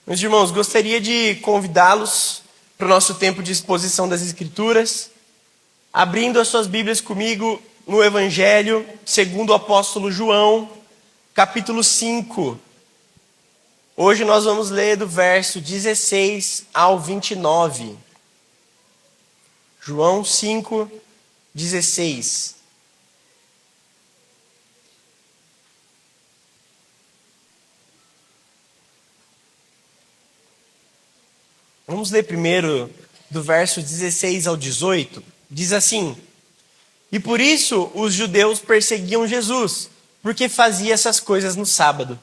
Meus irmãos, gostaria de convidá-los para o nosso tempo de exposição das Escrituras, abrindo as suas Bíblias comigo no Evangelho segundo o apóstolo João, capítulo 5. Hoje nós vamos ler do verso 16 ao 29. João 5, 16. Vamos ler primeiro do verso 16 ao 18. Diz assim: E por isso os judeus perseguiam Jesus, porque fazia essas coisas no sábado.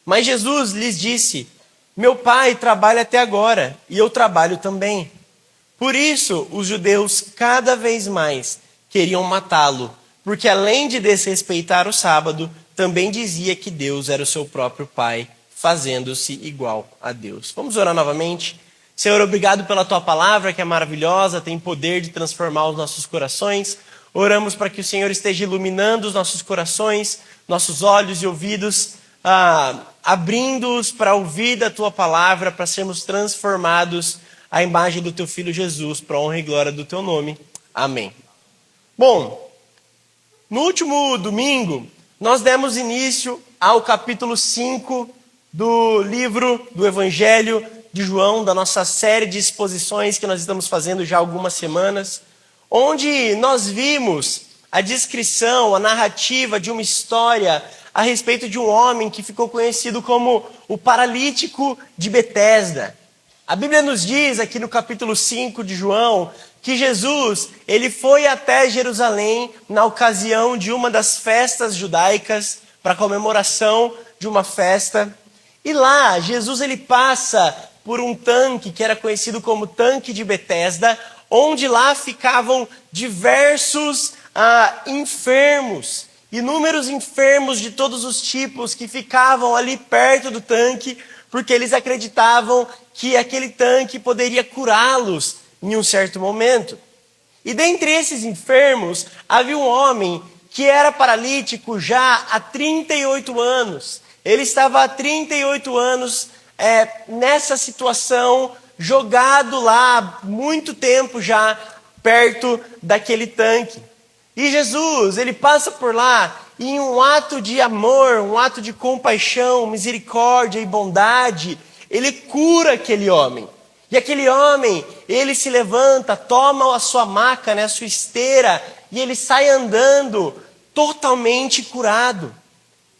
Mas Jesus lhes disse: Meu Pai trabalha até agora, e eu trabalho também. Por isso os judeus cada vez mais queriam matá-lo, porque além de desrespeitar o sábado, também dizia que Deus era o seu próprio Pai, fazendo-se igual a Deus. Vamos orar novamente? Senhor, obrigado pela Tua palavra, que é maravilhosa, tem poder de transformar os nossos corações. Oramos para que o Senhor esteja iluminando os nossos corações, nossos olhos e ouvidos, abrindo-os para ouvir da Tua palavra, para sermos transformados à imagem do Teu Filho Jesus, para a honra e glória do Teu nome. Amém. Bom, no último domingo, nós demos início ao capítulo 5 do livro do Evangelho de João, da nossa série de exposições que nós estamos fazendo já há algumas semanas, onde nós vimos a descrição, a narrativa de uma história a respeito de um homem que ficou conhecido como o paralítico de Betesda. A Bíblia nos diz aqui no capítulo 5 de João que Jesus, ele foi até Jerusalém na ocasião de uma das festas judaicas, para comemoração de uma festa. E lá, Jesus ele passa por um tanque que era conhecido como tanque de Betesda, onde lá ficavam diversos enfermos, inúmeros enfermos de todos os tipos que ficavam ali perto do tanque, porque eles acreditavam que aquele tanque poderia curá-los em um certo momento. E dentre esses enfermos, havia um homem que era paralítico já há 38 anos. Ele estava há 38 anos nessa situação, jogado lá há muito tempo já, perto daquele tanque. E Jesus, ele passa por lá e em um ato de amor, um ato de compaixão, misericórdia e bondade, ele cura aquele homem. E aquele homem, ele se levanta, toma a sua maca, a sua esteira, e ele sai andando totalmente curado.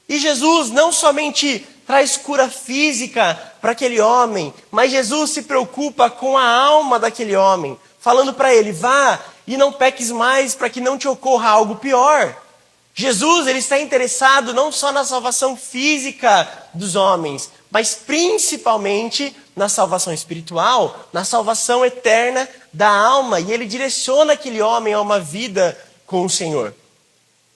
E Jesus não somente traz cura física para aquele homem, mas Jesus se preocupa com a alma daquele homem, falando para ele: vá e não peques mais, para que não te ocorra algo pior. Jesus, ele está interessado não só na salvação física dos homens, mas principalmente na salvação espiritual, na salvação eterna da alma, e ele direciona aquele homem a uma vida com o Senhor.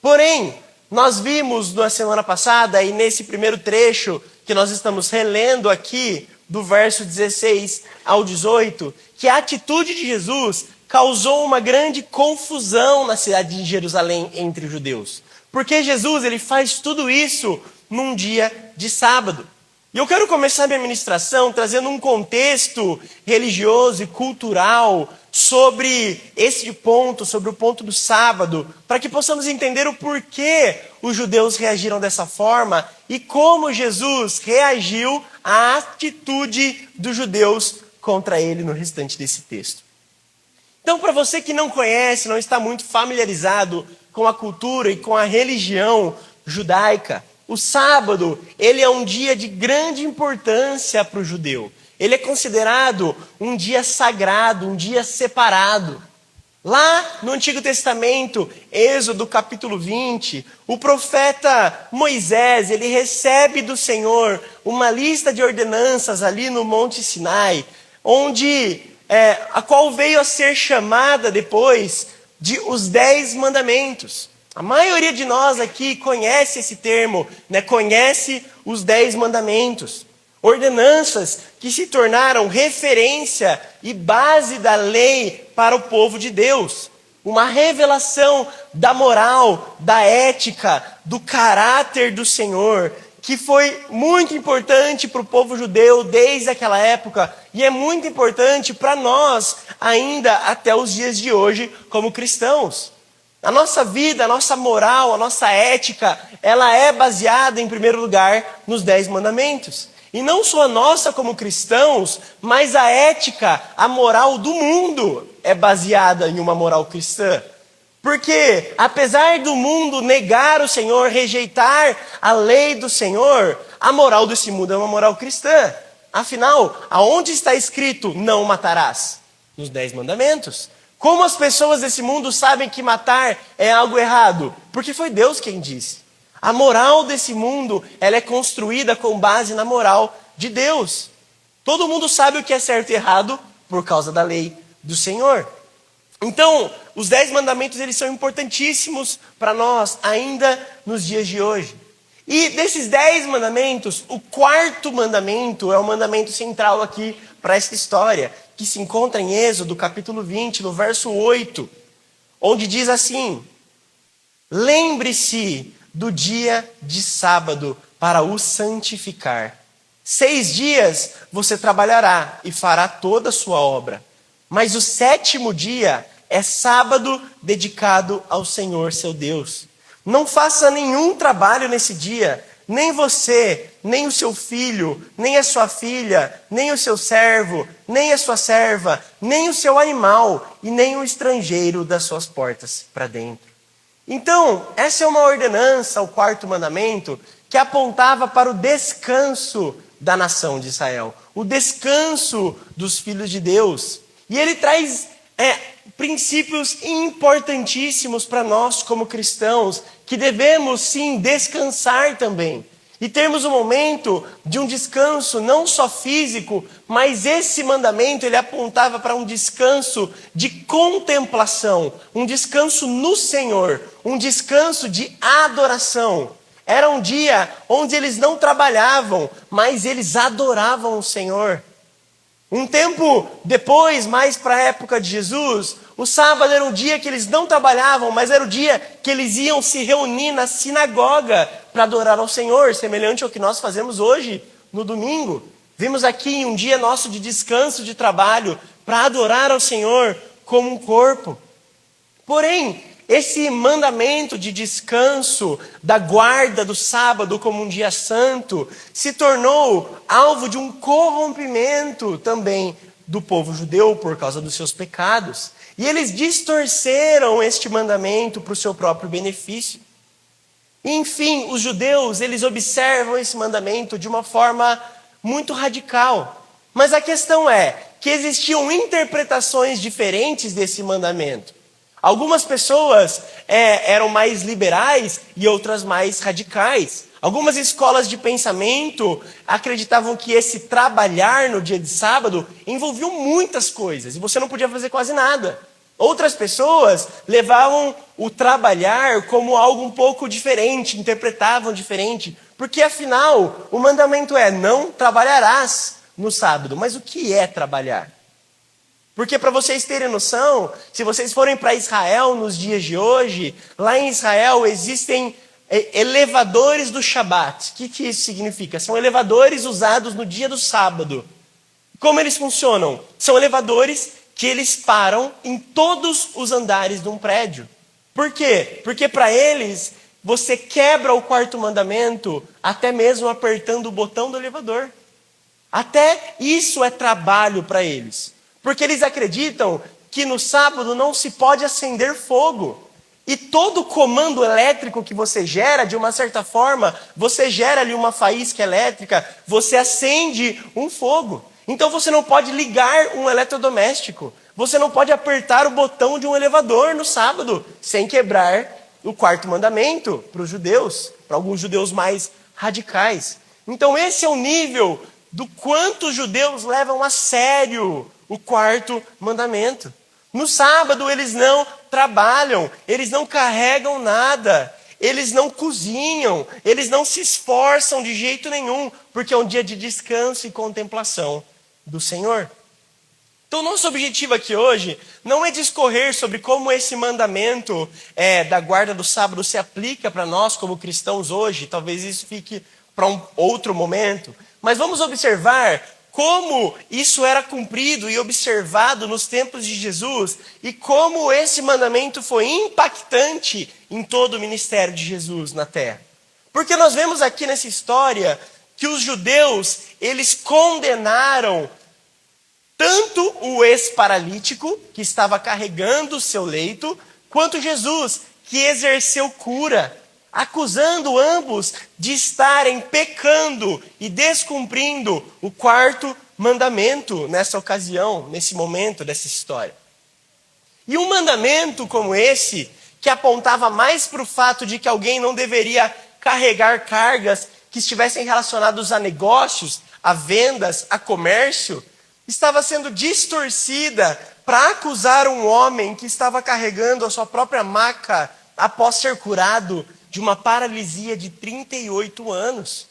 Porém, nós vimos na semana passada, e nesse primeiro trecho que nós estamos relendo aqui, do verso 16 ao 18, que a atitude de Jesus causou uma grande confusão na cidade de Jerusalém entre os judeus. Porque Jesus, ele faz tudo isso num dia de sábado. E eu quero começar minha ministração trazendo um contexto religioso e cultural sobre esse ponto, sobre o ponto do sábado, para que possamos entender o porquê os judeus reagiram dessa forma e como Jesus reagiu à atitude dos judeus contra ele no restante desse texto. Então, para você que não conhece, não está muito familiarizado com a cultura e com a religião judaica, o sábado, ele é um dia de grande importância para o judeu. Ele é considerado um dia sagrado, um dia separado. Lá no Antigo Testamento, Êxodo capítulo 20, o profeta Moisés, ele recebe do Senhor uma lista de ordenanças ali no Monte Sinai, onde a qual veio a ser chamada depois de os 10 mandamentos. A maioria de nós aqui conhece esse termo, conhece os 10 mandamentos. Ordenanças que se tornaram referência e base da lei para o povo de Deus. Uma revelação da moral, da ética, do caráter do Senhor, que foi muito importante para o povo judeu desde aquela época e é muito importante para nós ainda até os dias de hoje como cristãos. A nossa vida, a nossa moral, a nossa ética, ela é baseada em primeiro lugar nos 10 mandamentos. E não só a nossa como cristãos, mas a ética, a moral do mundo é baseada em uma moral cristã. Porque, apesar do mundo negar o Senhor, rejeitar a lei do Senhor, a moral desse mundo é uma moral cristã. Afinal, aonde está escrito não matarás? Nos 10 mandamentos. Como as pessoas desse mundo sabem que matar é algo errado? Porque foi Deus quem disse. A moral desse mundo, ela é construída com base na moral de Deus. Todo mundo sabe o que é certo e errado por causa da lei do Senhor. Então, os 10 mandamentos, eles são importantíssimos para nós ainda nos dias de hoje. E desses 10 mandamentos, o 4º mandamento é o mandamento central aqui para essa história, que se encontra em Êxodo, capítulo 20, no verso 8, onde diz assim: lembre-se do dia de sábado para o santificar. 6 dias você trabalhará e fará toda a sua obra. Mas o 7º dia é sábado dedicado ao Senhor seu Deus. Não faça nenhum trabalho nesse dia, nem você, nem o seu filho, nem a sua filha, nem o seu servo, nem a sua serva, nem o seu animal e nem o estrangeiro das suas portas para dentro. Então, essa é uma ordenança, o 4º mandamento, que apontava para o descanso da nação de Israel, o descanso dos filhos de Deus. E ele traz princípios importantíssimos para nós como cristãos, que devemos sim descansar também. E termos um momento de um descanso não só físico, mas esse mandamento ele apontava para um descanso de contemplação, um descanso no Senhor, um descanso de adoração. Era um dia onde eles não trabalhavam, mas eles adoravam o Senhor. Um tempo depois, mais para a época de Jesus, o sábado era um dia que eles não trabalhavam, mas era o dia que eles iam se reunir na sinagoga para adorar ao Senhor, semelhante ao que nós fazemos hoje, no domingo. Vimos aqui um dia nosso de descanso, de trabalho, para adorar ao Senhor como um corpo. Porém, esse mandamento de descanso, da guarda do sábado como um dia santo, se tornou alvo de um corrompimento também do povo judeu por causa dos seus pecados. E eles distorceram este mandamento para o seu próprio benefício. E, enfim, os judeus, eles observam esse mandamento de uma forma muito radical. Mas a questão é que existiam interpretações diferentes desse mandamento. Algumas pessoas eram mais liberais e outras mais radicais. Algumas escolas de pensamento acreditavam que esse trabalhar no dia de sábado envolvia muitas coisas e você não podia fazer quase nada. Outras pessoas levavam o trabalhar como algo um pouco diferente, interpretavam diferente, porque afinal o mandamento é: não trabalharás no sábado. Mas o que é trabalhar? Porque para vocês terem noção, se vocês forem para Israel nos dias de hoje, lá em Israel existem elevadores do Shabat. O que isso significa? São elevadores usados no dia do sábado. Como eles funcionam? São elevadores que eles param em todos os andares de um prédio. Por quê? Porque para eles, você quebra o 4º mandamento até mesmo apertando o botão do elevador. Até isso é trabalho para eles. Porque eles acreditam que no sábado não se pode acender fogo. E todo comando elétrico que você gera, de uma certa forma, você gera ali uma faísca elétrica, você acende um fogo. Então você não pode ligar um eletrodoméstico. Você não pode apertar o botão de um elevador no sábado, sem quebrar o 4º mandamento para os judeus, para alguns judeus mais radicais. Então esse é o nível do quanto os judeus levam a sério o 4º mandamento. No sábado eles não trabalham, eles não carregam nada, eles não cozinham, eles não se esforçam de jeito nenhum, porque é um dia de descanso e contemplação do Senhor. Então nosso objetivo aqui hoje não é discorrer sobre como esse mandamento da guarda do sábado se aplica para nós como cristãos hoje. Talvez isso fique para um outro momento, mas vamos observar como isso era cumprido e observado nos tempos de Jesus e como esse mandamento foi impactante em todo o ministério de Jesus na terra. Porque nós vemos aqui nessa história que os judeus, eles condenaram tanto o ex-paralítico, que estava carregando o seu leito, quanto Jesus, que exerceu cura, acusando ambos de estarem pecando e descumprindo o quarto mandamento nessa ocasião, nesse momento dessa história. E um mandamento como esse, que apontava mais para o fato de que alguém não deveria carregar cargas que estivessem relacionadas a negócios, a vendas, a comércio, estava sendo distorcida para acusar um homem que estava carregando a sua própria maca após ser curado de uma paralisia de 38 anos.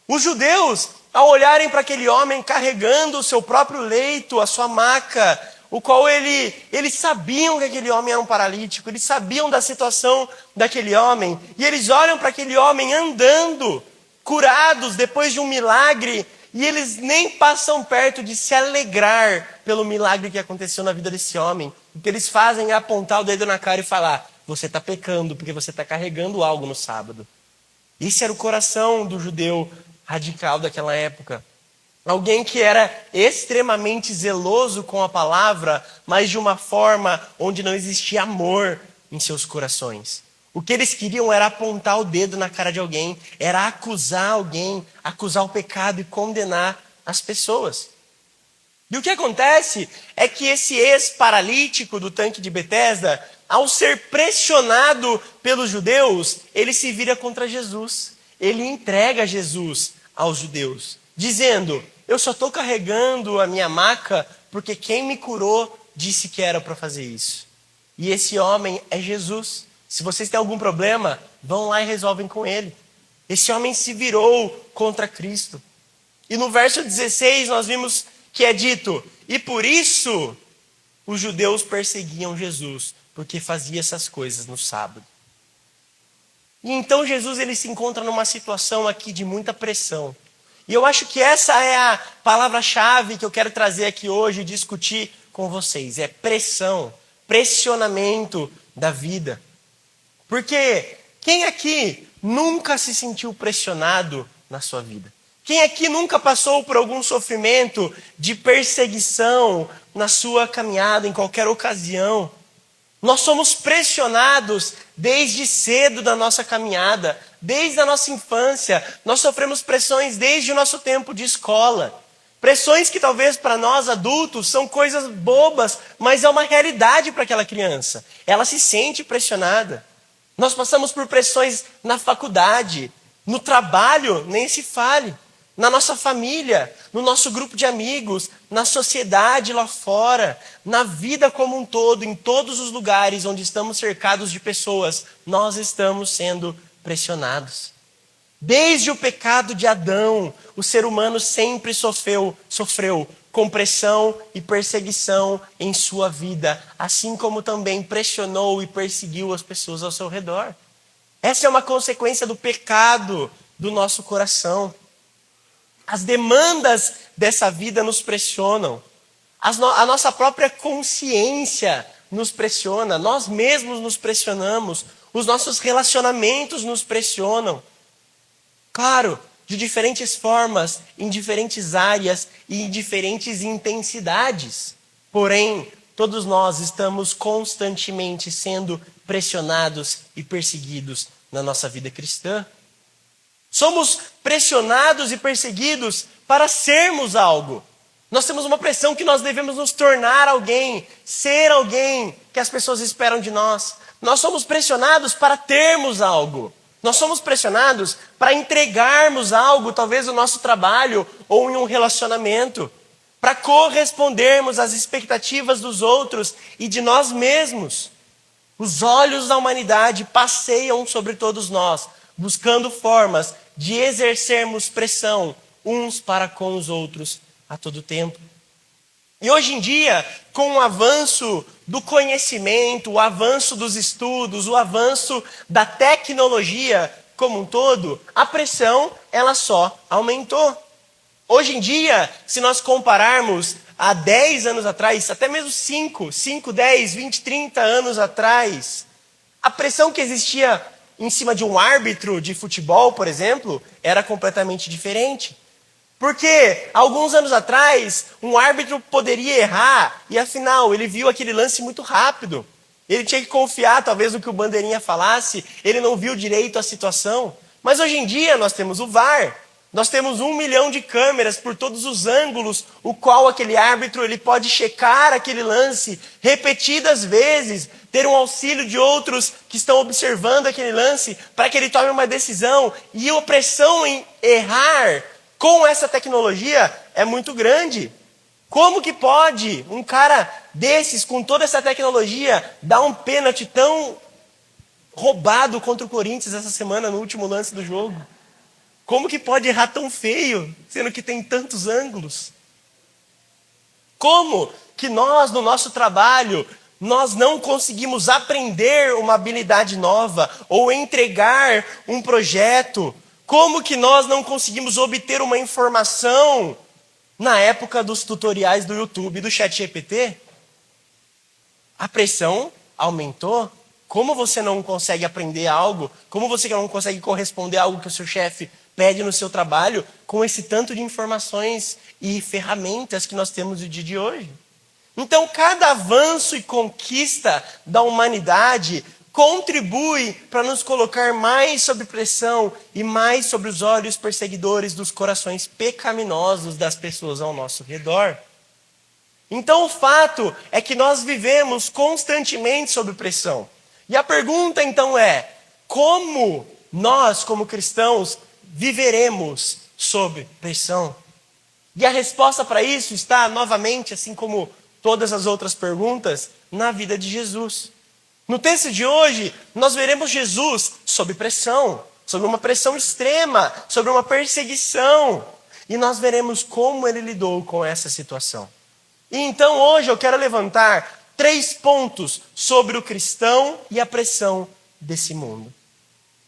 Os judeus, ao olharem para aquele homem carregando o seu próprio leito, a sua maca, o qual eles sabiam que aquele homem era um paralítico, eles sabiam da situação daquele homem, e eles olham para aquele homem andando, curados depois de um milagre, e eles nem passam perto de se alegrar pelo milagre que aconteceu na vida desse homem. O que eles fazem é apontar o dedo na cara e falar: você está pecando porque você está carregando algo no sábado. Esse era o coração do judeu radical daquela época. Alguém que era extremamente zeloso com a palavra, mas de uma forma onde não existia amor em seus corações. O que eles queriam era apontar o dedo na cara de alguém, era acusar alguém, acusar o pecado e condenar as pessoas. E o que acontece é que esse ex-paralítico do tanque de Betesda, ao ser pressionado pelos judeus, ele se vira contra Jesus. Ele entrega Jesus aos judeus, dizendo: eu só estou carregando a minha maca porque quem me curou disse que era para fazer isso. E esse homem é Jesus. Se vocês têm algum problema, vão lá e resolvem com ele. Esse homem se virou contra Cristo. E no verso 16 nós vimos que é dito: e por isso os judeus perseguiam Jesus, porque fazia essas coisas no sábado. E então Jesus ele se encontra numa situação aqui de muita pressão. E eu acho que essa é a palavra-chave que eu quero trazer aqui hoje e discutir com vocês. É pressão, pressionamento da vida. Porque quem aqui nunca se sentiu pressionado na sua vida? Quem aqui nunca passou por algum sofrimento de perseguição na sua caminhada, em qualquer ocasião? Nós somos pressionados desde cedo da nossa caminhada, desde a nossa infância. Nós sofremos pressões desde o nosso tempo de escola. Pressões que talvez para nós adultos são coisas bobas, mas é uma realidade para aquela criança. Ela se sente pressionada. Nós passamos por pressões na faculdade, no trabalho, nem se fale. Na nossa família, no nosso grupo de amigos, na sociedade lá fora, na vida como um todo, em todos os lugares onde estamos cercados de pessoas, nós estamos sendo pressionados. Desde o pecado de Adão, o ser humano sempre sofreu com pressão e perseguição em sua vida, assim como também pressionou e perseguiu as pessoas ao seu redor. Essa é uma consequência do pecado do nosso coração. As demandas dessa vida nos pressionam. A nossa própria consciência nos pressiona. Nós mesmos nos pressionamos. Os nossos relacionamentos nos pressionam. Claro, de diferentes formas, em diferentes áreas e em diferentes intensidades. Porém, todos nós estamos constantemente sendo pressionados e perseguidos na nossa vida cristã. Somos pressionados e perseguidos para sermos algo. Nós temos uma pressão que nós devemos nos tornar alguém, ser alguém que as pessoas esperam de nós. Nós somos pressionados para termos algo. Nós somos pressionados para entregarmos algo, talvez no nosso trabalho ou em um relacionamento, para correspondermos às expectativas dos outros e de nós mesmos. Os olhos da humanidade passeiam sobre todos nós, buscando formas de exercermos pressão uns para com os outros a todo tempo. E hoje em dia, com o avanço do conhecimento, o avanço dos estudos, o avanço da tecnologia, como um todo, a pressão ela só aumentou. Hoje em dia, se nós compararmos há 10 anos atrás, até mesmo 5, 10, 20, 30 anos atrás, a pressão que existia em cima de um árbitro de futebol, por exemplo, era completamente diferente. Porque, alguns anos atrás, um árbitro poderia errar e, afinal, ele viu aquele lance muito rápido. Ele tinha que confiar, talvez, no que o bandeirinha falasse, ele não viu direito a situação. Mas, hoje em dia, nós temos o VAR. Nós temos 1 milhão de câmeras por todos os ângulos, o qual aquele árbitro ele pode checar aquele lance repetidas vezes, ter um auxílio de outros que estão observando aquele lance, para que ele tome uma decisão. E a pressão em errar com essa tecnologia é muito grande. Como que pode um cara desses, com toda essa tecnologia, dar um pênalti tão roubado contra o Corinthians essa semana, no último lance do jogo? Como que pode errar tão feio, sendo que tem tantos ângulos? Como que nós, no nosso trabalho, nós não conseguimos aprender uma habilidade nova ou entregar um projeto? Como que nós não conseguimos obter uma informação na época dos tutoriais do YouTube, do ChatGPT? A pressão aumentou. Como você não consegue aprender algo? Como você não consegue corresponder a algo que o seu chefe pede no seu trabalho com esse tanto de informações e ferramentas que nós temos no dia de hoje? Então, cada avanço e conquista da humanidade contribui para nos colocar mais sob pressão e mais sobre os olhos perseguidores dos corações pecaminosos das pessoas ao nosso redor. Então, o fato é que nós vivemos constantemente sob pressão. E a pergunta, então, é: como nós, como cristãos, viveremos sob pressão? E a resposta para isso está, novamente, assim como todas as outras perguntas, na vida de Jesus. No texto de hoje, nós veremos Jesus sob pressão, sob uma pressão extrema, sobre uma perseguição. E nós veremos como ele lidou com essa situação. E então hoje eu quero levantar 3 pontos sobre o cristão e a pressão desse mundo.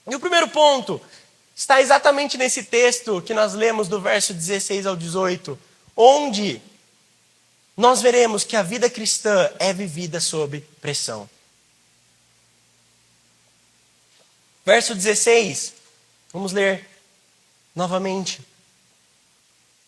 E o primeiro ponto está exatamente nesse texto que nós lemos do verso 16 ao 18, onde nós veremos que a vida cristã é vivida sob pressão. Verso 16, vamos ler novamente.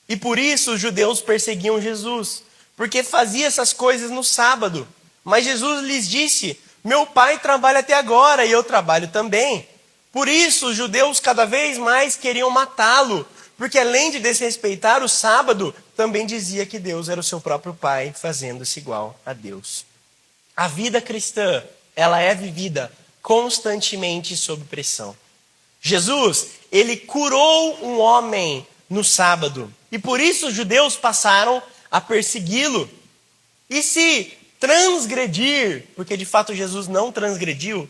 E por isso os judeus perseguiam Jesus, porque fazia essas coisas no sábado. Mas Jesus lhes disse: meu pai trabalha até agora e eu trabalho também. Por isso os judeus cada vez mais queriam matá-lo, porque além de desrespeitar o sábado, também dizia que Deus era o seu próprio pai, fazendo-se igual a Deus. A vida cristã, ela é vivida constantemente sob pressão. Jesus, ele curou um homem no sábado, e por isso os judeus passaram a persegui-lo. E se transgredir, porque de fato Jesus não transgrediu,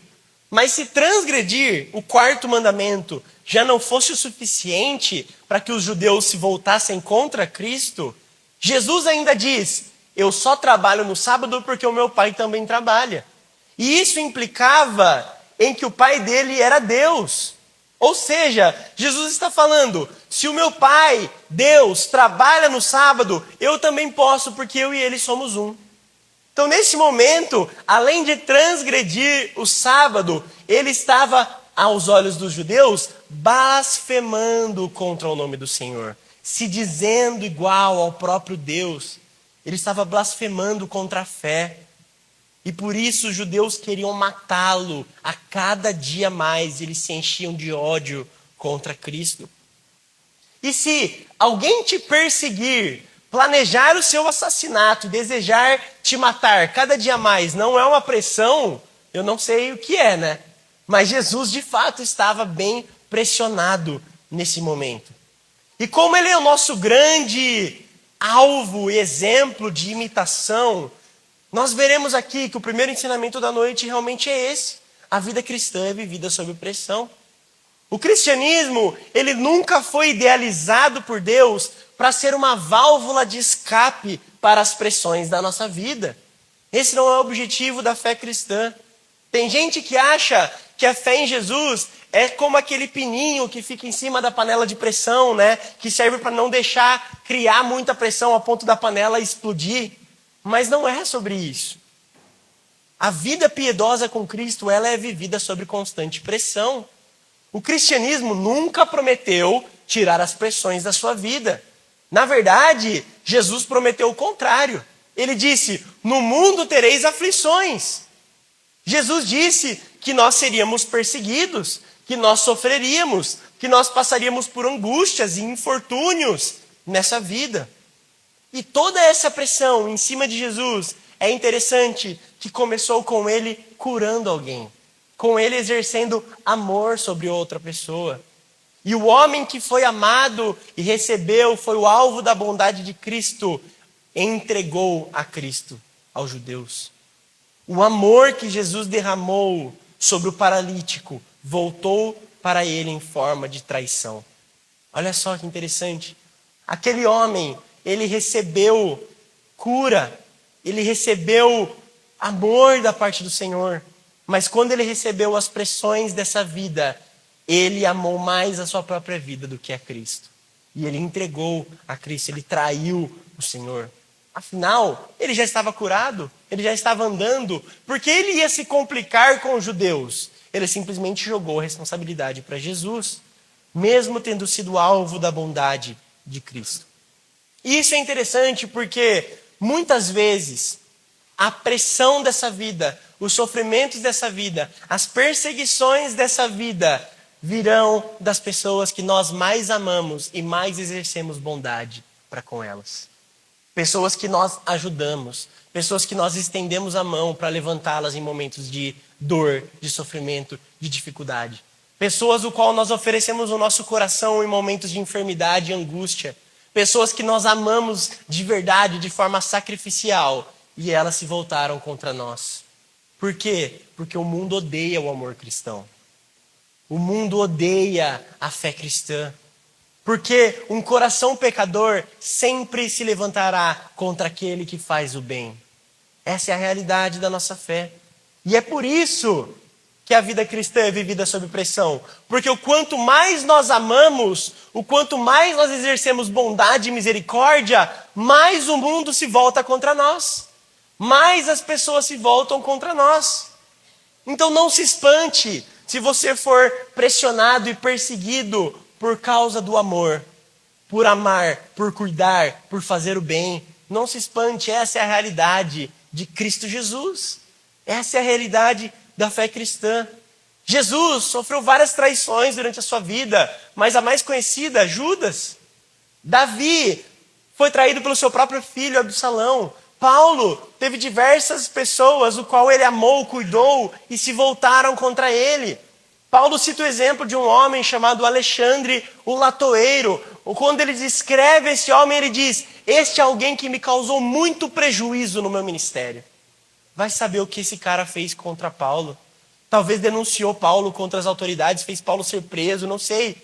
mas se transgredir o 4º mandamento já não fosse o suficiente para que os judeus se voltassem contra Cristo, Jesus ainda diz: eu só trabalho no sábado porque o meu pai também trabalha. E isso implicava em que o pai dele era Deus. Ou seja, Jesus está falando: se o meu pai, Deus, trabalha no sábado, eu também posso, porque eu e ele somos um. Então, nesse momento, além de transgredir o sábado, ele estava, aos olhos dos judeus, blasfemando contra o nome do Senhor, se dizendo igual ao próprio Deus. Ele estava blasfemando contra a fé. E por isso os judeus queriam matá-lo a cada dia mais. Eles se enchiam de ódio contra Cristo. E se alguém te perseguir, planejar o seu assassinato, desejar te matar cada dia mais, não é uma pressão, eu não sei o que é, né? Mas Jesus de fato estava bem pressionado nesse momento. E como ele é o nosso grande alvo e exemplo de imitação, nós veremos aqui que o primeiro ensinamento da noite realmente é esse. A vida cristã é vivida sob pressão. O cristianismo, ele nunca foi idealizado por Deus para ser uma válvula de escape para as pressões da nossa vida. Esse não é o objetivo da fé cristã. Tem gente que acha que a fé em Jesus é como aquele pininho que fica em cima da panela de pressão, né? Que serve para não deixar criar muita pressão a ponto da panela explodir. Mas não é sobre isso. A vida piedosa com Cristo, ela é vivida sob constante pressão. O cristianismo nunca prometeu tirar as pressões da sua vida. Na verdade, Jesus prometeu o contrário. Ele disse, no mundo tereis aflições. Jesus disse que nós seríamos perseguidos, que nós sofreríamos, que nós passaríamos por angústias e infortúnios nessa vida. E toda essa pressão em cima de Jesus, é interessante que começou com ele curando alguém, com ele exercendo amor sobre outra pessoa. E o homem que foi amado e recebeu, foi o alvo da bondade de Cristo, entregou a Cristo aos judeus. O amor que Jesus derramou sobre o paralítico voltou para ele em forma de traição. Olha só que interessante. Aquele homem, ele recebeu cura, ele recebeu amor da parte do Senhor. Mas quando ele recebeu as pressões dessa vida, ele amou mais a sua própria vida do que a Cristo. E ele entregou a Cristo, ele traiu o Senhor. Afinal, ele já estava curado, ele já estava andando. Por que ele ia se complicar com os judeus? Ele simplesmente jogou a responsabilidade para Jesus, mesmo tendo sido alvo da bondade de Cristo. E isso é interessante porque, muitas vezes, a pressão dessa vida, os sofrimentos dessa vida, as perseguições dessa vida, virão das pessoas que nós mais amamos e mais exercemos bondade para com elas. Pessoas que nós ajudamos, pessoas que nós estendemos a mão para levantá-las em momentos de dor, de sofrimento, de dificuldade. Pessoas o qual nós oferecemos o nosso coração em momentos de enfermidade e angústia. Pessoas que nós amamos de verdade, de forma sacrificial, e elas se voltaram contra nós. Por quê? Porque o mundo odeia o amor cristão. O mundo odeia a fé cristã. Porque um coração pecador sempre se levantará contra aquele que faz o bem. Essa é a realidade da nossa fé. E é por isso que a vida cristã é vivida sob pressão. Porque o quanto mais nós amamos, o quanto mais nós exercemos bondade e misericórdia, mais o mundo se volta contra nós. Mais as pessoas se voltam contra nós. Então não se espante se você for pressionado e perseguido por causa do amor, por amar, por cuidar, por fazer o bem. Não se espante, essa é a realidade de Cristo Jesus. Essa é a realidade da fé cristã. Jesus sofreu várias traições durante a sua vida, mas a mais conhecida, Judas. Davi foi traído pelo seu próprio filho, Absalão. Paulo teve diversas pessoas, o qual ele amou, cuidou e se voltaram contra ele. Paulo cita o exemplo de um homem chamado Alexandre, o latoeiro. Quando ele descreve esse homem, ele diz, este é alguém que me causou muito prejuízo no meu ministério. Vai saber o que esse cara fez contra Paulo. Talvez denunciou Paulo contra as autoridades, fez Paulo ser preso, não sei.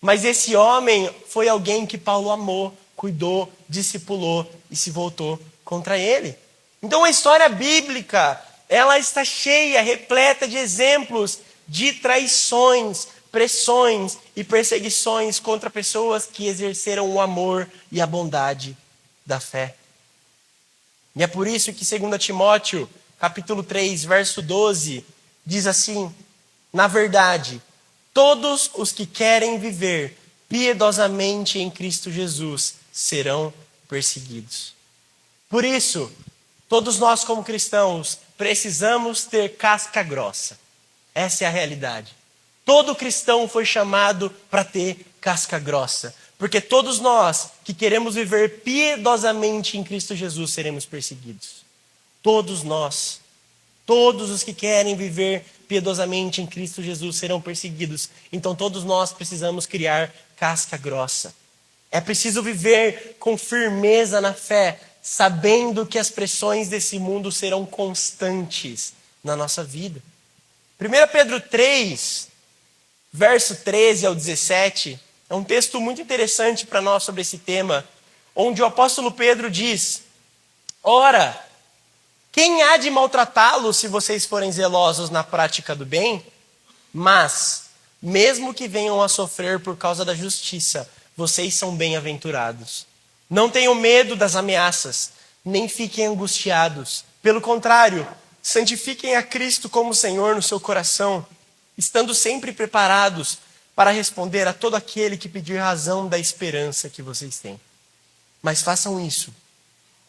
Mas esse homem foi alguém que Paulo amou, cuidou, discipulou e se voltou contra ele. Então a história bíblica, ela está cheia, repleta de exemplos de traições, pressões e perseguições contra pessoas que exerceram o amor e a bondade da fé. E é por isso que 2 Timóteo, capítulo 3, verso 12, diz assim, na verdade, todos os que querem viver piedosamente em Cristo Jesus serão perseguidos. Por isso, todos nós como cristãos precisamos ter casca grossa. Essa é a realidade. Todo cristão foi chamado para ter casca grossa. Porque todos nós que queremos viver piedosamente em Cristo Jesus seremos perseguidos. Todos nós. Todos os que querem viver piedosamente em Cristo Jesus serão perseguidos. Então todos nós precisamos criar casca grossa. É preciso viver com firmeza na fé, sabendo que as pressões desse mundo serão constantes na nossa vida. 1 Pedro 3, verso 13 ao 17, é um texto muito interessante para nós sobre esse tema, onde o apóstolo Pedro diz, ora, quem há de maltratá-los se vocês forem zelosos na prática do bem? Mas Mesmo que venham a sofrer por causa da justiça, vocês são bem-aventurados. Não tenham medo das ameaças, nem fiquem angustiados. Pelo contrário, santifiquem a Cristo como Senhor no seu coração, estando sempre preparados para responder a todo aquele que pedir razão da esperança que vocês têm. Mas façam isso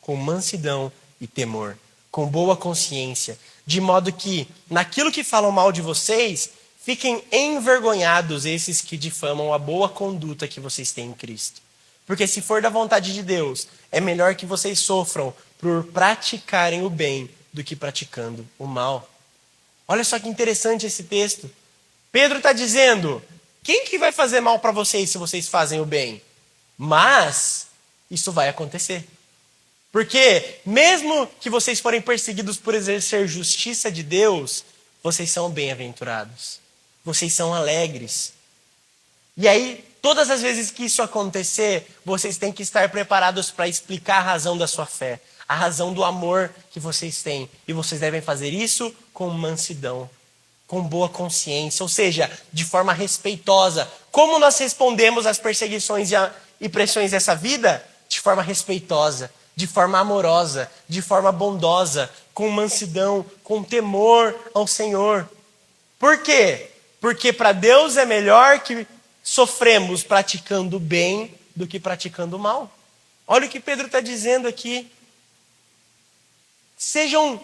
com mansidão e temor, com boa consciência, de modo que, naquilo que falam mal de vocês, fiquem envergonhados esses que difamam a boa conduta que vocês têm em Cristo. Porque se for da vontade de Deus, é melhor que vocês sofram por praticarem o bem do que praticando o mal. Olha só que interessante esse texto. Pedro está dizendo, quem que vai fazer mal para vocês se vocês fazem o bem? Mas isso vai acontecer. Porque mesmo que vocês forem perseguidos por exercer justiça de Deus, vocês são bem-aventurados. Vocês são alegres. E aí, todas as vezes que isso acontecer, vocês têm que estar preparados para explicar a razão da sua fé, a razão do amor que vocês têm. E vocês devem fazer isso com mansidão, com boa consciência, ou seja, de forma respeitosa. Como nós respondemos às perseguições e pressões dessa vida? De forma respeitosa, de forma amorosa, de forma bondosa, com mansidão, com temor ao Senhor. Por quê? Porque para Deus é melhor que sofremos praticando o bem do que praticando o mal. Olha o que Pedro está dizendo aqui. Sejam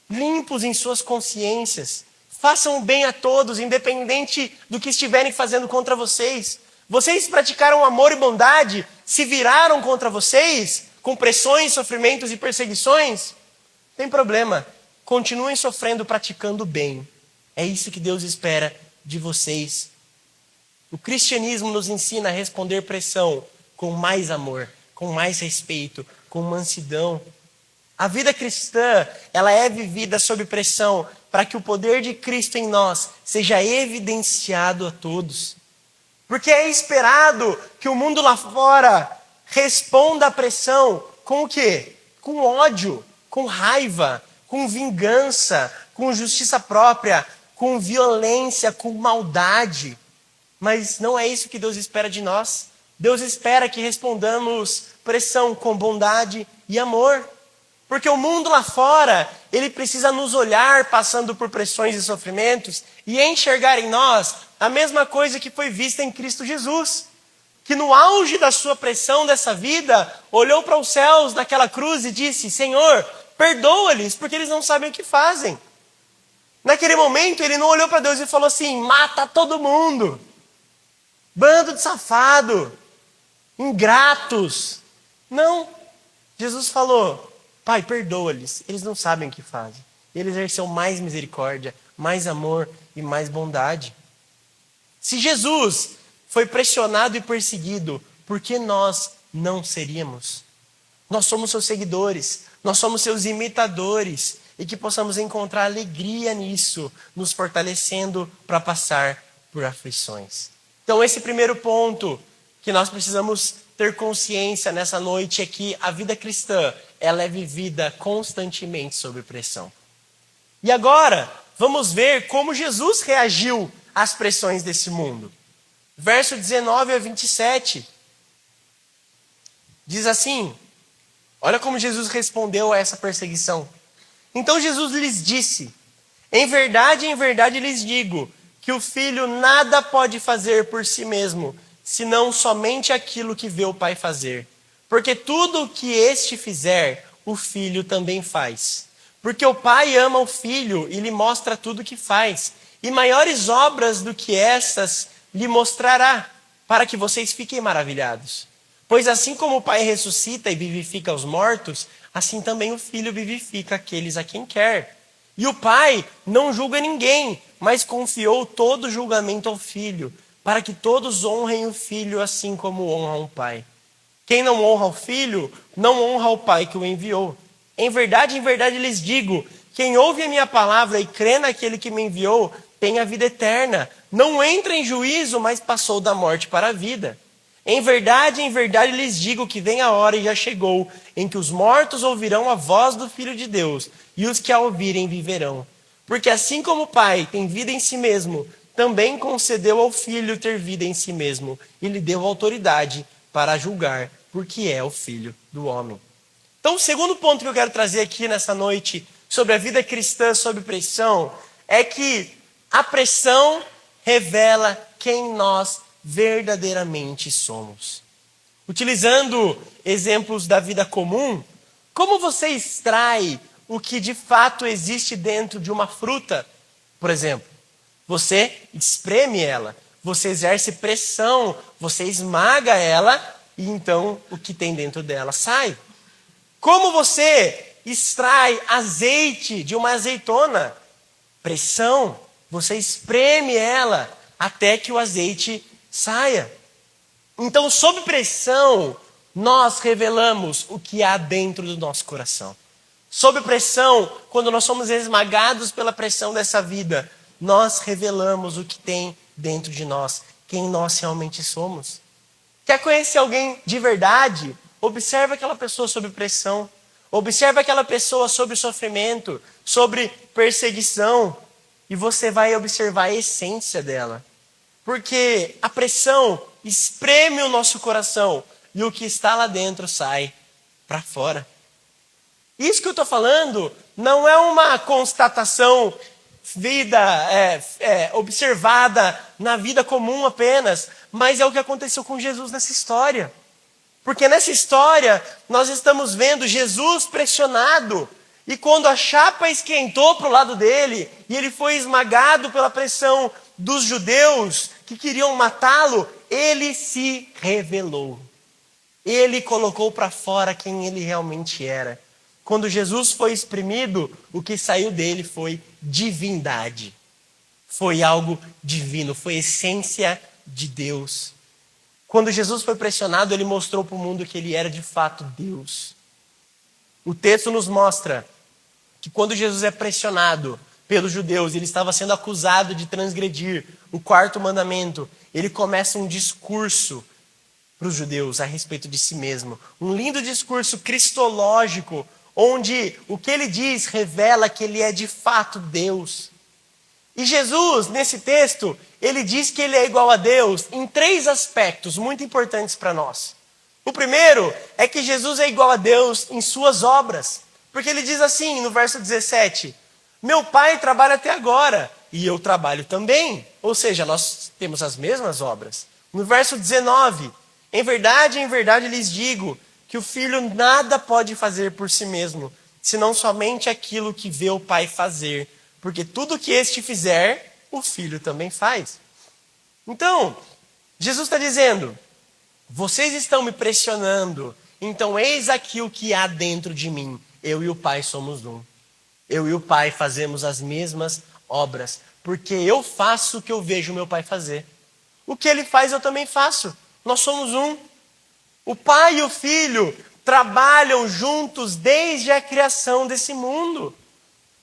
limpos em suas consciências. Façam o bem a todos, independente do que estiverem fazendo contra vocês. Vocês praticaram amor e bondade, se viraram contra vocês, com pressões, sofrimentos e perseguições. Não tem problema. Continuem sofrendo, praticando o bem. É isso que Deus espera de vocês. O cristianismo nos ensina a responder pressão com mais amor, com mais respeito, com mansidão. A vida cristã, ela é vivida sob pressão para que o poder de Cristo em nós seja evidenciado a todos. Porque é esperado que o mundo lá fora responda à pressão com o quê? Com ódio, com raiva, com vingança, com justiça própria, com violência, com maldade. Mas não é isso que Deus espera de nós. Deus espera que respondamos pressão com bondade e amor. Porque o mundo lá fora, ele precisa nos olhar passando por pressões e sofrimentos e enxergar em nós a mesma coisa que foi vista em Cristo Jesus. Que no auge da sua pressão dessa vida, olhou para os céus daquela cruz e disse, Senhor, perdoa-lhes, porque eles não sabem o que fazem. Naquele momento, ele não olhou para Deus e falou assim, mata todo mundo. Bando de safado, ingratos. Não. Jesus falou, Pai, perdoa-lhes, eles não sabem o que fazem. Ele exerceu mais misericórdia, mais amor e mais bondade. Se Jesus foi pressionado e perseguido, por que nós não seríamos? Nós somos seus seguidores, nós somos seus imitadores, e que possamos encontrar alegria nisso, nos fortalecendo para passar por aflições. Então esse primeiro ponto que nós precisamos ter consciência nessa noite é que a vida cristã, ela é vivida constantemente sob pressão. E agora, vamos ver como Jesus reagiu às pressões desse mundo. Verso 19 a 27. Diz assim, olha como Jesus respondeu a essa perseguição. Então Jesus lhes disse, em verdade lhes digo, que o filho nada pode fazer por si mesmo, senão somente aquilo que vê o pai fazer. Porque tudo o que este fizer, o filho também faz. Porque o pai ama o filho e lhe mostra tudo o que faz. E maiores obras do que estas lhe mostrará, para que vocês fiquem maravilhados. Pois assim como o pai ressuscita e vivifica os mortos, assim também o filho vivifica aqueles a quem quer. E o pai não julga ninguém, mas confiou todo o julgamento ao filho, para que todos honrem o filho assim como honram o pai. Quem não honra o filho, não honra o pai que o enviou. Em verdade lhes digo, quem ouve a minha palavra e crê naquele que me enviou, tem a vida eterna. Não entra em juízo, mas passou da morte para a vida. Em verdade lhes digo que vem a hora e já chegou, em que os mortos ouvirão a voz do Filho de Deus, e os que a ouvirem viverão. Porque assim como o Pai tem vida em si mesmo, também concedeu ao Filho ter vida em si mesmo e lhe deu autoridade para julgar, porque é o Filho do homem. Então, o segundo ponto que eu quero trazer aqui nessa noite sobre a vida cristã sob pressão é que a pressão revela quem nós verdadeiramente somos. Utilizando exemplos da vida comum, como você extrai o que de fato existe dentro de uma fruta, por exemplo? Você espreme ela, você exerce pressão, você esmaga ela e então o que tem dentro dela sai. Como você extrai azeite de uma azeitona? Pressão, você espreme ela até que o azeite saia. Então, sob pressão, nós revelamos o que há dentro do nosso coração. Sob pressão, quando nós somos esmagados pela pressão dessa vida, nós revelamos o que tem dentro de nós, quem nós realmente somos. Quer conhecer alguém de verdade? Observe aquela pessoa sob pressão. Observe aquela pessoa sob sofrimento, sobre perseguição. E você vai observar a essência dela. Porque a pressão espreme o nosso coração e o que está lá dentro sai para fora. Isso que eu estou falando não é uma constatação observada na vida comum apenas, mas é o que aconteceu com Jesus nessa história. Porque nessa história nós estamos vendo Jesus pressionado e quando a chapa esquentou para o lado dele e ele foi esmagado pela pressão dos judeus que queriam matá-lo, ele se revelou. Ele colocou para fora quem ele realmente era. Quando Jesus foi exprimido, o que saiu dele foi divindade. Foi algo divino, foi essência de Deus. Quando Jesus foi pressionado, ele mostrou para o mundo que ele era de fato Deus. O texto nos mostra que quando Jesus é pressionado pelos judeus, ele estava sendo acusado de transgredir o quarto mandamento, ele começa um discurso para os judeus a respeito de si mesmo. Um lindo discurso cristológico, onde o que ele diz revela que ele é de fato Deus. E Jesus, nesse texto, ele diz que ele é igual a Deus em 3 aspectos muito importantes para nós. O primeiro é que Jesus é igual a Deus em suas obras. Porque ele diz assim, no verso 17, meu Pai trabalha até agora, e eu trabalho também. Ou seja, nós temos as mesmas obras. No verso 19, em verdade lhes digo que o Filho nada pode fazer por si mesmo, senão somente aquilo que vê o Pai fazer. Porque tudo que este fizer, o Filho também faz. Então, Jesus está dizendo, vocês estão me pressionando, então eis aqui o que há dentro de mim. Eu e o Pai somos um. Eu e o Pai fazemos as mesmas obras, porque eu faço o que eu vejo o meu Pai fazer. O que ele faz eu também faço. Nós somos um. O Pai e o Filho trabalham juntos desde a criação desse mundo.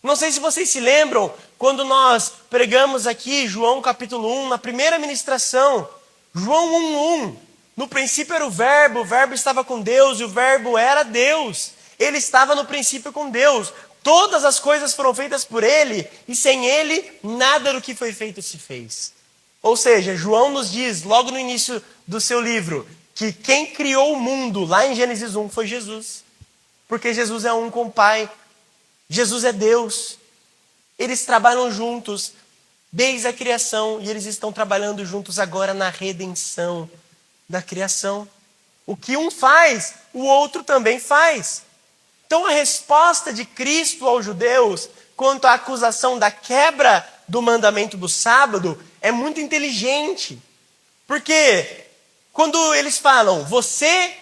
Não sei se vocês se lembram, quando nós pregamos aqui João capítulo 1, na primeira ministração, João 1:1. No princípio era o verbo estava com Deus e o verbo era Deus. Ele estava no princípio com Deus. Todas as coisas foram feitas por ele e sem ele nada do que foi feito se fez. Ou seja, João nos diz logo no início do seu livro que quem criou o mundo lá em Gênesis 1 foi Jesus. Porque Jesus é um com o Pai. Jesus é Deus. Eles trabalham juntos desde a criação e eles estão trabalhando juntos agora na redenção da criação. O que um faz, o outro também faz. Então a resposta de Cristo aos judeus quanto à acusação da quebra do mandamento do sábado é muito inteligente. Porque quando eles falam, você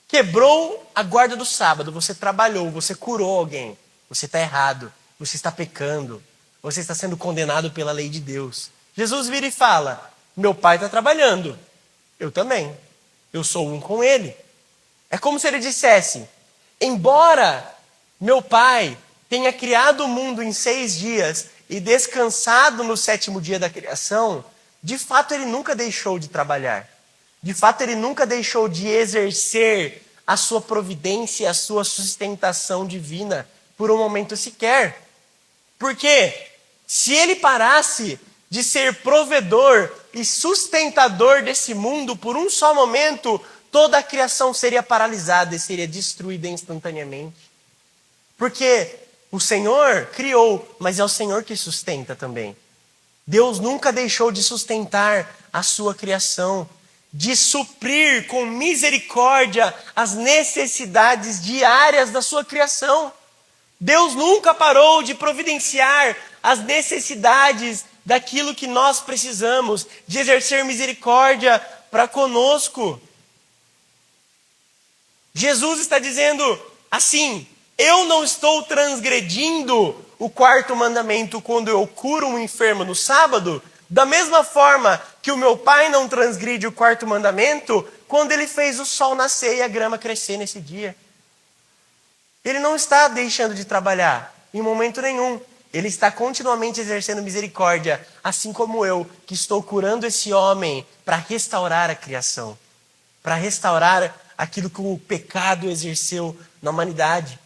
quebrou a guarda do sábado, você trabalhou, você curou alguém. Você está errado, você está pecando, você está sendo condenado pela lei de Deus. Jesus vira e fala, meu Pai está trabalhando, eu também, eu sou um com Ele. É como se ele dissesse, embora meu Pai tenha criado o mundo em 6 dias e descansado no 7º dia da criação, de fato ele nunca deixou de trabalhar. De fato ele nunca deixou de exercer a sua providência, a sua sustentação divina, por um momento sequer. Porque se ele parasse de ser provedor e sustentador desse mundo por um só momento, toda a criação seria paralisada e seria destruída instantaneamente. Porque o Senhor criou, mas é o Senhor que sustenta também. Deus nunca deixou de sustentar a sua criação, de suprir com misericórdia as necessidades diárias da sua criação. Deus nunca parou de providenciar as necessidades daquilo que nós precisamos, de exercer misericórdia para conosco. Jesus está dizendo assim: eu não estou transgredindo o quarto mandamento quando eu curo um enfermo no sábado, da mesma forma que o meu pai não transgride o quarto mandamento quando ele fez o sol nascer e a grama crescer nesse dia. Ele não está deixando de trabalhar em momento nenhum. Ele está continuamente exercendo misericórdia, assim como eu, que estou curando esse homem para restaurar a criação, para restaurar aquilo que o pecado exerceu na humanidade.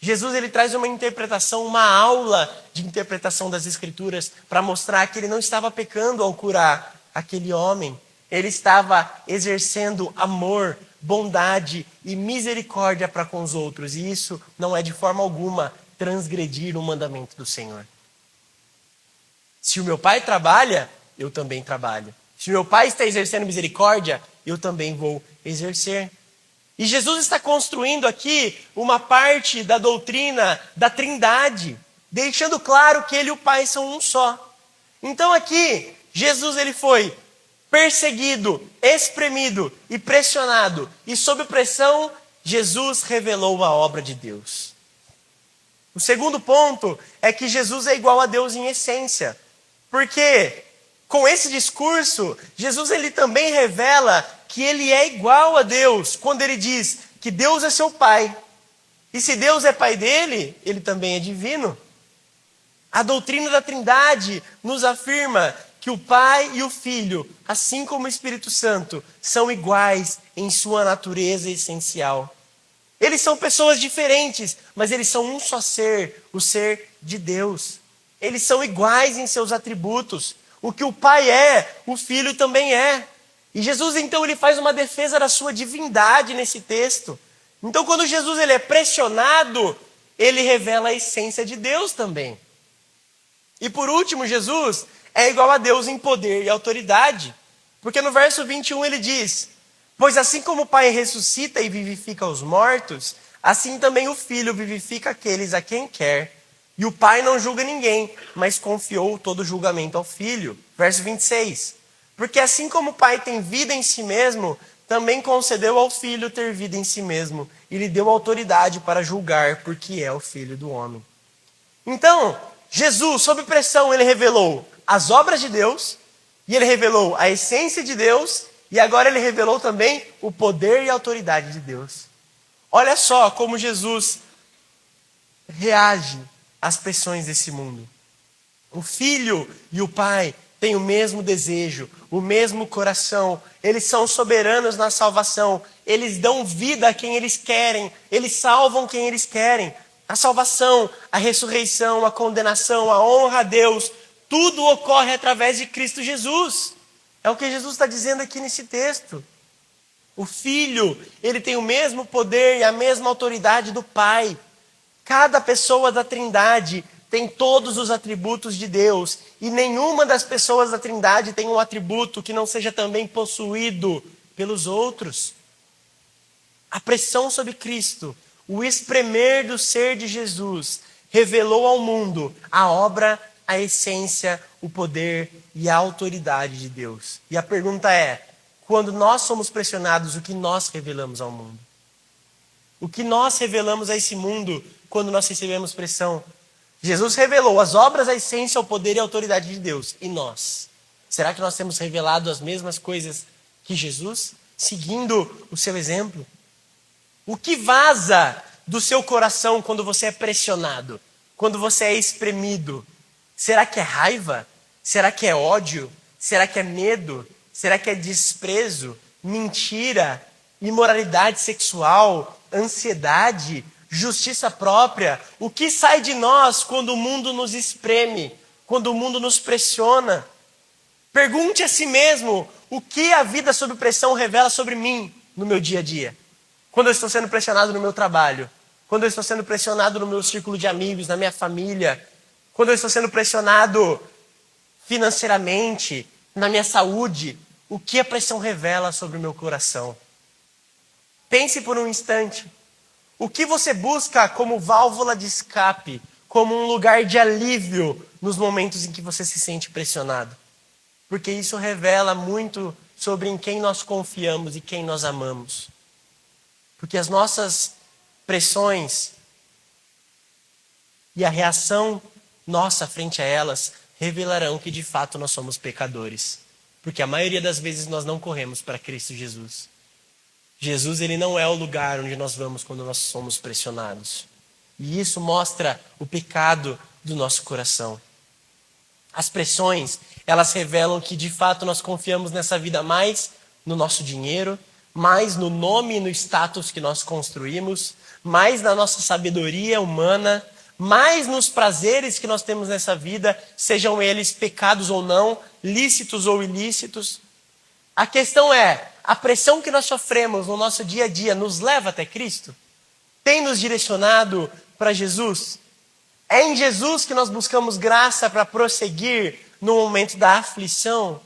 Jesus, ele traz uma interpretação, uma aula de interpretação das Escrituras para mostrar que ele não estava pecando ao curar aquele homem. Ele estava exercendo amor, bondade e misericórdia para com os outros. E isso não é de forma alguma transgredir o mandamento do Senhor. Se o meu pai trabalha, eu também trabalho. Se o meu pai está exercendo misericórdia, eu também vou exercer. E Jesus está construindo aqui uma parte da doutrina da Trindade, deixando claro que ele e o Pai são um só. Então aqui, Jesus ele foi perseguido, espremido e pressionado. E sob pressão, Jesus revelou a obra de Deus. O segundo ponto é que Jesus é igual a Deus em essência. Porque com esse discurso, Jesus ele também revela que ele é igual a Deus, quando ele diz que Deus é seu Pai. E se Deus é Pai dele, ele também é divino. A doutrina da Trindade nos afirma que o Pai e o Filho, assim como o Espírito Santo, são iguais em sua natureza essencial. Eles são pessoas diferentes, mas eles são um só ser, o ser de Deus. Eles são iguais em seus atributos. O que o Pai é, o Filho também é. E Jesus, então, ele faz uma defesa da sua divindade nesse texto. Então, quando Jesus ele é pressionado, ele revela a essência de Deus também. E por último, Jesus é igual a Deus em poder e autoridade. Porque no verso 21 ele diz: pois assim como o Pai ressuscita e vivifica os mortos, assim também o Filho vivifica aqueles a quem quer. E o Pai não julga ninguém, mas confiou todo o julgamento ao Filho. Verso 26. Porque assim como o Pai tem vida em si mesmo, também concedeu ao Filho ter vida em si mesmo, e lhe deu autoridade para julgar, porque é o Filho do homem. Então, Jesus, sob pressão, ele revelou as obras de Deus, e ele revelou a essência de Deus, e agora ele revelou também o poder e a autoridade de Deus. Olha só como Jesus reage às pressões desse mundo. O Filho e o Pai têm o mesmo desejo, o mesmo coração. Eles são soberanos na salvação. Eles dão vida a quem eles querem. Eles salvam quem eles querem. A salvação, a ressurreição, a condenação, a honra a Deus, tudo ocorre através de Cristo Jesus. É o que Jesus está dizendo aqui nesse texto. O Filho, ele tem o mesmo poder e a mesma autoridade do Pai. Cada pessoa da Trindade tem todos os atributos de Deus, e nenhuma das pessoas da Trindade tem um atributo que não seja também possuído pelos outros. A pressão sobre Cristo, o espremer do ser de Jesus, revelou ao mundo a obra, a essência, o poder e a autoridade de Deus. E a pergunta é: quando nós somos pressionados, o que nós revelamos ao mundo? O que nós revelamos a esse mundo quando nós recebemos pressão? Jesus revelou as obras, a essência, o poder e a autoridade de Deus. E nós? Será que nós temos revelado as mesmas coisas que Jesus? Seguindo o seu exemplo? O que vaza do seu coração quando você é pressionado? Quando você é espremido? Será que é raiva? Será que é ódio? Será que é medo? Será que é desprezo? Mentira? Imoralidade sexual? Ansiedade? Justiça própria? O que sai de nós quando o mundo nos espreme? quando o mundo nos pressiona. Pergunte a si mesmo o que a vida sob pressão revela sobre mim no meu dia a dia. Quando eu estou sendo pressionado no meu trabalho, quando eu estou sendo pressionado no meu círculo de amigos, na minha família, quando eu estou sendo pressionado financeiramente, na minha saúde, o que a pressão revela sobre o meu coração? Pense por um instante. O que você busca como válvula de escape, como um lugar de alívio nos momentos em que você se sente pressionado? Porque isso revela muito sobre em quem nós confiamos e quem nós amamos. Porque as nossas pressões e a reação nossa frente a elas revelarão que de fato nós somos pecadores. Porque a maioria das vezes nós não corremos para Cristo Jesus. Jesus, ele não é o lugar onde nós vamos quando nós somos pressionados. E isso mostra o pecado do nosso coração. As pressões, elas revelam que de fato nós confiamos nessa vida mais no nosso dinheiro, mais no nome e no status que nós construímos, mais na nossa sabedoria humana, mais nos prazeres que nós temos nessa vida, sejam eles pecados ou não, lícitos ou ilícitos. A questão é, a pressão que nós sofremos no nosso dia a dia nos leva até Cristo? Tem nos direcionado para Jesus? É em Jesus que nós buscamos graça para prosseguir no momento da aflição?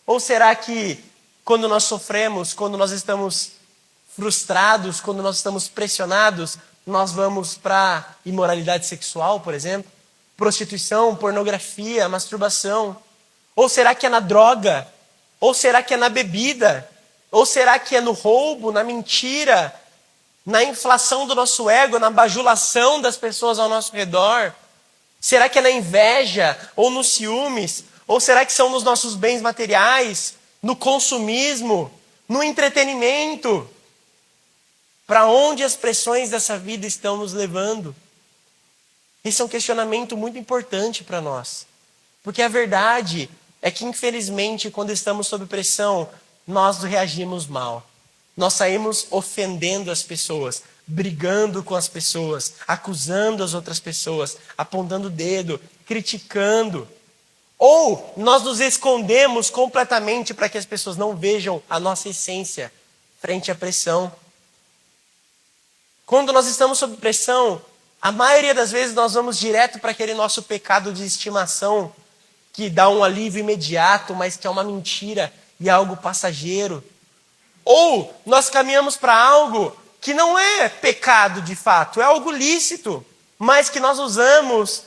Ou será que quando nós sofremos, quando nós estamos frustrados, quando nós estamos pressionados, nós vamos para imoralidade sexual, por exemplo? Prostituição, pornografia, masturbação? Ou será que é na droga? Ou será que é na bebida? Ou será que é no roubo, na mentira, na inflação do nosso ego, na bajulação das pessoas ao nosso redor? Será que é na inveja ou nos ciúmes? Ou será que são nos nossos bens materiais, no consumismo, no entretenimento? Para onde as pressões dessa vida estão nos levando? Esse é um questionamento muito importante para nós. Porque a verdade é que, infelizmente, quando estamos sob pressão, nós reagimos mal. Nós saímos ofendendo as pessoas, brigando com as pessoas, acusando as outras pessoas, apontando o dedo, criticando. Ou nós nos escondemos completamente para que as pessoas não vejam a nossa essência frente à pressão. Quando nós estamos sob pressão, a maioria das vezes nós vamos direto para aquele nosso pecado de estimação, que dá um alívio imediato, mas que é uma mentira e é algo passageiro. Ou nós caminhamos para algo que não é pecado de fato, é algo lícito, mas que nós usamos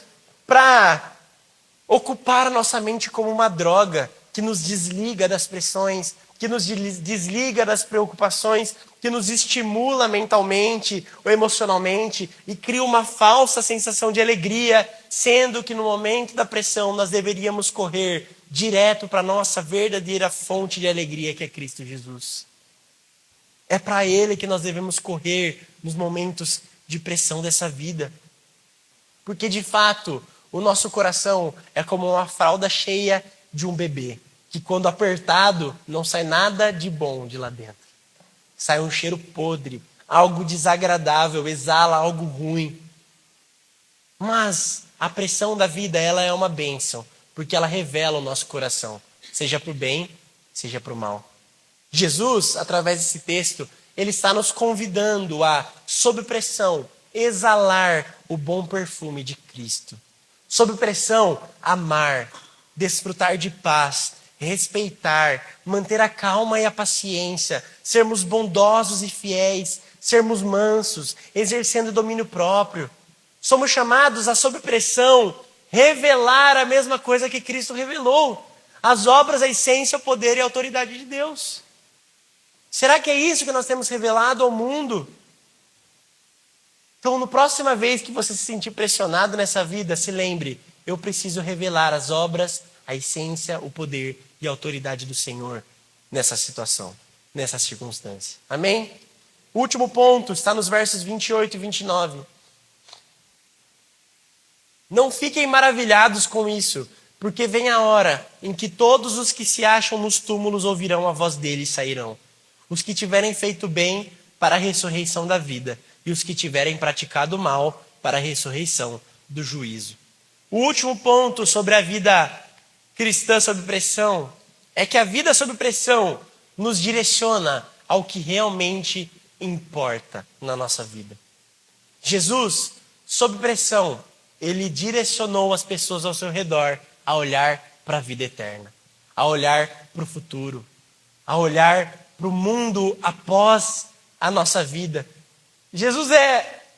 para ocupar a nossa mente como uma droga, que nos desliga das pressões, que nos desliga das preocupações, que nos estimula mentalmente ou emocionalmente e cria uma falsa sensação de alegria, sendo que no momento da pressão nós deveríamos correr direto para a nossa verdadeira fonte de alegria, que é Cristo Jesus. É para Ele que nós devemos correr nos momentos de pressão dessa vida. Porque de fato, o nosso coração é como uma fralda cheia de um bebê, que quando apertado não sai nada de bom de lá dentro. Sai um cheiro podre, algo desagradável, exala algo ruim. Mas a pressão da vida, ela é uma bênção, porque ela revela o nosso coração, seja para o bem, seja para o mal. Jesus, através desse texto, ele está nos convidando a, sob pressão, exalar o bom perfume de Cristo. Sob pressão, amar, desfrutar de paz, respeitar, manter a calma e a paciência, sermos bondosos e fiéis, sermos mansos, exercendo domínio próprio. Somos chamados a, sob pressão, revelar a mesma coisa que Cristo revelou. As obras, a essência, o poder e a autoridade de Deus. Será que é isso que nós temos revelado ao mundo? Então, na próxima vez que você se sentir pressionado nessa vida, se lembre, eu preciso revelar as obras, a essência, o poder e a autoridade do Senhor nessa situação, nessa circunstância. Amém? O último ponto está nos versos 28 e 29. Não fiquem maravilhados com isso, porque vem a hora em que todos os que se acham nos túmulos ouvirão a voz dele e sairão. Os que tiverem feito bem para a ressurreição da vida, e os que tiverem praticado mal para a ressurreição do juízo. O último ponto sobre a vida cristã sob pressão é que a vida sob pressão nos direciona ao que realmente importa na nossa vida. Jesus, sob pressão, ele direcionou as pessoas ao seu redor a olhar para a vida eterna, a olhar para o futuro, a olhar para o mundo após a nossa vida. Jesus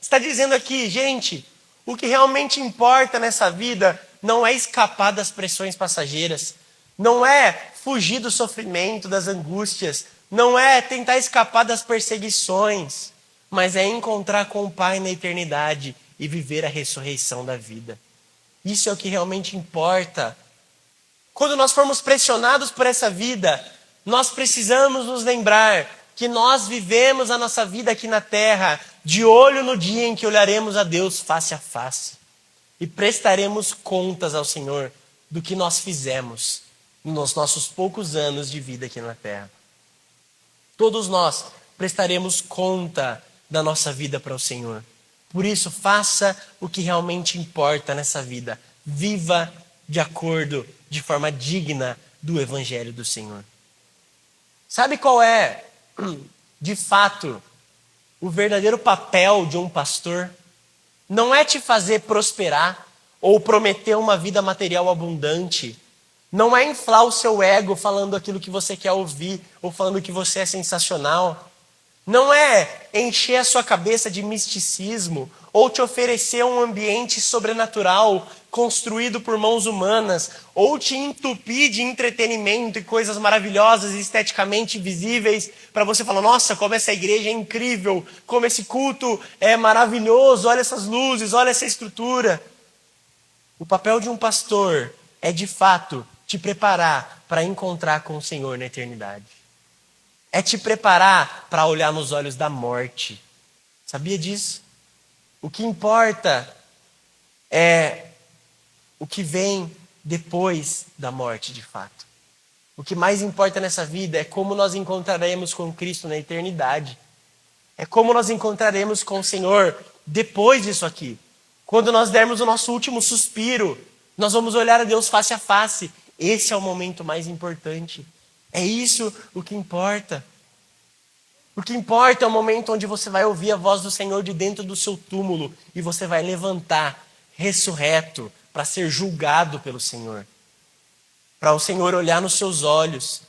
está dizendo aqui, gente, o que realmente importa nessa vida não é escapar das pressões passageiras, não é fugir do sofrimento, das angústias, não é tentar escapar das perseguições, mas é encontrar com o Pai na eternidade e viver a ressurreição da vida. Isso é o que realmente importa. Quando nós formos pressionados por essa vida, nós precisamos nos lembrar que nós vivemos a nossa vida aqui na terra de olho no dia em que olharemos a Deus face a face e prestaremos contas ao Senhor do que nós fizemos nos nossos poucos anos de vida aqui na terra. Todos nós prestaremos conta da nossa vida para o Senhor. Por isso, faça o que realmente importa nessa vida. Viva de acordo, de forma digna do Evangelho do Senhor. Sabe qual é, de fato, o verdadeiro papel de um pastor? Não é te fazer prosperar ou prometer uma vida material abundante. Não é inflar o seu ego falando aquilo que você quer ouvir ou falando que você é sensacional. Não é encher a sua cabeça de misticismo ou te oferecer um ambiente sobrenatural construído por mãos humanas ou te entupir de entretenimento e coisas maravilhosas e esteticamente visíveis para você falar, nossa, como essa igreja é incrível, como esse culto é maravilhoso, olha essas luzes, olha essa estrutura. O papel de um pastor é, de fato, te preparar para encontrar com o Senhor na eternidade. É te preparar para olhar nos olhos da morte. Sabia disso? O que importa é o que vem depois da morte, de fato. O que mais importa nessa vida é como nós encontraremos com Cristo na eternidade. É como nós encontraremos com o Senhor depois disso aqui. Quando nós dermos o nosso último suspiro, nós vamos olhar a Deus face a face. Esse é o momento mais importante. É isso o que importa. O que importa é o momento onde você vai ouvir a voz do Senhor de dentro do seu túmulo e você vai levantar, ressurreto, para ser julgado pelo Senhor. Para o Senhor olhar nos seus olhos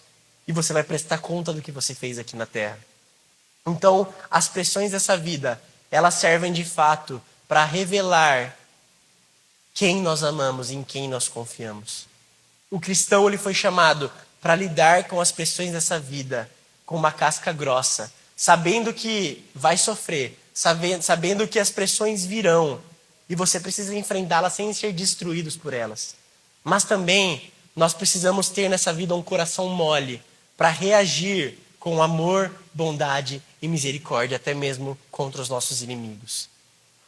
e você vai prestar conta do que você fez aqui na terra. Então, as pressões dessa vida, elas servem de fato para revelar quem nós amamos e em quem nós confiamos. O cristão ele foi chamado para lidar com as pressões dessa vida com uma casca grossa, sabendo que vai sofrer, sabendo que as pressões virão e você precisa enfrentá-las sem ser destruídos por elas. Mas também nós precisamos ter nessa vida um coração mole para reagir com amor, bondade e misericórdia, até mesmo contra os nossos inimigos.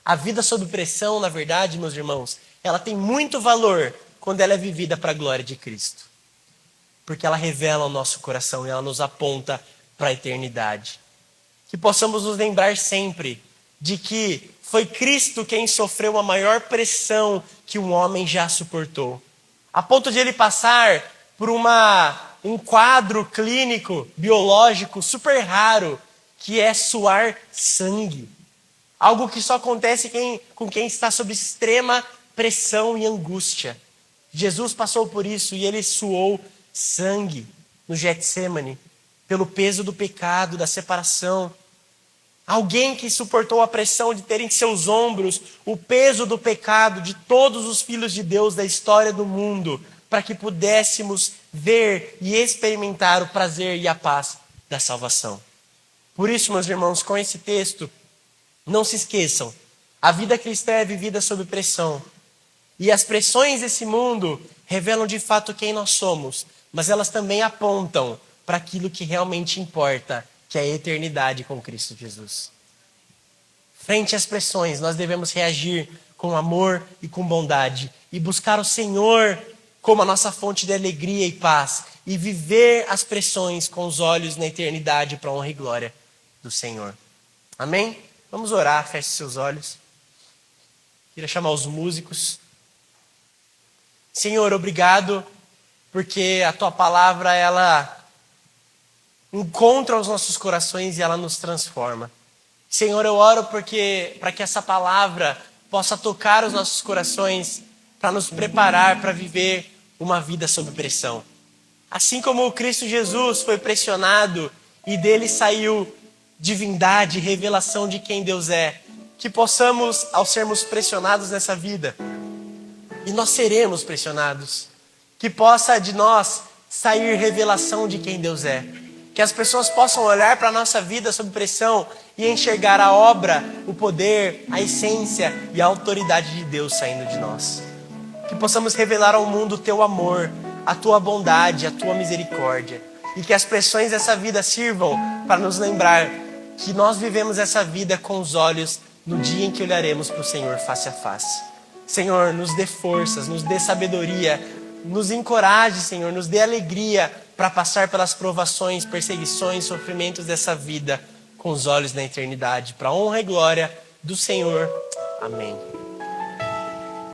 A vida sob pressão, na verdade, meus irmãos, ela tem muito valor quando ela é vivida para a glória de Cristo. Porque ela revela o nosso coração e ela nos aponta para a eternidade. Que possamos nos lembrar sempre de que foi Cristo quem sofreu a maior pressão que um homem já suportou. A ponto de ele passar por um quadro clínico, biológico, super raro, que é suar sangue. Algo que só acontece com quem está sob extrema pressão e angústia. Jesus passou por isso e ele suou sangue no Getsêmani, pelo peso do pecado, da separação. Alguém que suportou a pressão de ter em seus ombros o peso do pecado de todos os filhos de Deus da história do mundo, para que pudéssemos ver e experimentar o prazer e a paz da salvação. Por isso, meus irmãos, com esse texto, não se esqueçam, a vida cristã é vivida sob pressão. E as pressões desse mundo revelam de fato quem nós somos, mas elas também apontam para aquilo que realmente importa, que é a eternidade com Cristo Jesus. Frente às pressões, nós devemos reagir com amor e com bondade e buscar o Senhor como a nossa fonte de alegria e paz e viver as pressões com os olhos na eternidade para a honra e glória do Senhor. Amém? Vamos orar, feche seus olhos. Queria chamar os músicos. Senhor, obrigado, porque a tua palavra, ela encontra os nossos corações e ela nos transforma. Senhor, eu oro para que essa palavra possa tocar os nossos corações, para nos preparar para viver uma vida sob pressão. Assim como o Cristo Jesus foi pressionado e dele saiu divindade, revelação de quem Deus é, que possamos, ao sermos pressionados nessa vida, e nós seremos pressionados, que possa de nós sair revelação de quem Deus é. Que as pessoas possam olhar para a nossa vida sob pressão e enxergar a obra, o poder, a essência e a autoridade de Deus saindo de nós. Que possamos revelar ao mundo o teu amor, a tua bondade, a tua misericórdia. E que as pressões dessa vida sirvam para nos lembrar que nós vivemos essa vida com os olhos no dia em que olharemos para o Senhor face a face. Senhor, nos dê forças, nos dê sabedoria, nos encoraje, Senhor, nos dê alegria para passar pelas provações, perseguições, sofrimentos dessa vida com os olhos na eternidade, para a honra e glória do Senhor. Amém.